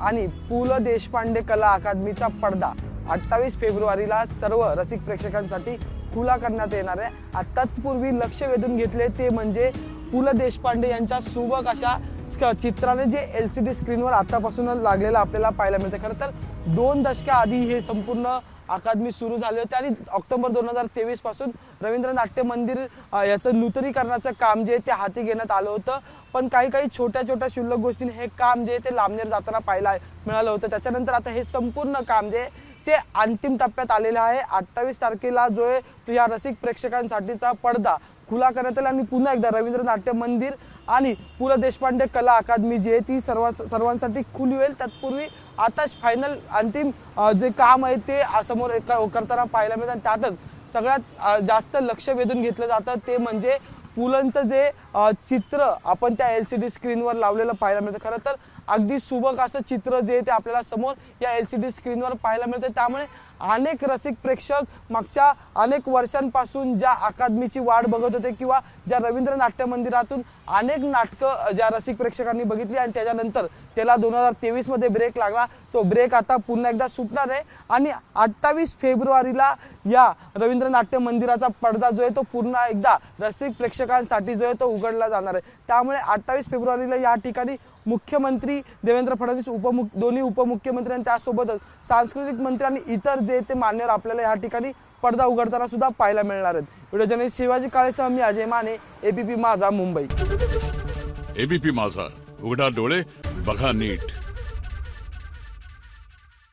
आणि पु ल देशपांडे कला अकादमीचा पडदा 28 फेब्रुवारीला सर्व रसिक प्रेक्षकांसाठी खुला करण्यात येणार आहे। आता तत्पूर्वी लक्ष वेधून घेतले ते म्हणजे पु ल देशपांडे यांच्या सुबक अशा चित्राने जे LCD स्क्रीनवर आतापासूनच लागलेलं आपल्याला पाहायला मिळते। खरं तर 2 दशका आधी हे संपूर्ण अकादमी सुरू झाले होते आणि ऑक्टोबर 2023 पासून रवींद्र नाट्य मंदिर याचं नूतनीकरणाचं काम जे ते हाती घेण्यात आलं होतं। पण काही छोट्या क्षुल्लक गोष्टींनी हे काम जे ते लांबणीवर जाताना पाहायला मिळालं होतं। त्याच्यानंतर आता हे संपूर्ण काम जे ते अंतिम टप्प्यात आलेलं आहे। 28 तारखेला जो आहे तो या रसिक प्रेक्षकांसाठीचा पडदा खुला करण्यात आला आणि पुन्हा एकदा रवींद्र नाट्य मंदिर आणि पु ल देशपांडे कला अकादमी जी आहे ती सर्वांसाठी खुली होईल। तत्पूर्वी आता फायनल अंतिम जे काम आहे ते समोर करताना पाहायला मिळतं आणि त्यातच सगळ्यात जास्त लक्ष वेधून घेतलं जातं ते म्हणजे पुलंचं जे चित्र आपण त्या LCD स्क्रीनवर लावलेलं पाहायला मिळतं। खरं तर अगदी सुबक असं चित्र जे ते आपल्याला समोर या LCD स्क्रीनवर पाहायला मिळतं। त्यामुळे अनेक रसिक प्रेक्षक मागच्या अनेक वर्षांपासून ज्या अकादमीची वाट बघत होते किंवा ज्या रवींद्र नाट्य मंदिरातून अनेक नाटकं ज्या रसिक प्रेक्षकांनी बघितली आणि त्याच्यानंतर त्याला 2023 मध्ये ब्रेक लागला, तो ब्रेक आता पुन्हा एकदा सुटणार आहे आणि 28 फेब्रुवारीला या रवींद्र नाट्य मंदिराचा पडदा जो आहे तो पुन्हा एकदा रसिक प्रेक्षकांसाठी जो आहे तो उघडला जाणार आहे। त्यामुळे 28 फेब्रुवारीला या ठिकाणी मुख्यमंत्री देवेंद्र फडणवीस दोन्ही उपमुख्यमंत्री आणि त्यासोबतच सांस्कृतिक मंत्री आणि इतर जे ते मान्यवर आपल्याला या ठिकाणी पडदा उघडताना सुद्धा पाहायला मिळणार आहेत। व्हिडिओ जर्नलिस्ट शिवाजी काळेसह मी अजय माने, ABP माझा, मुंबई। ABP माझा, उघडा डोळे बघा नीट।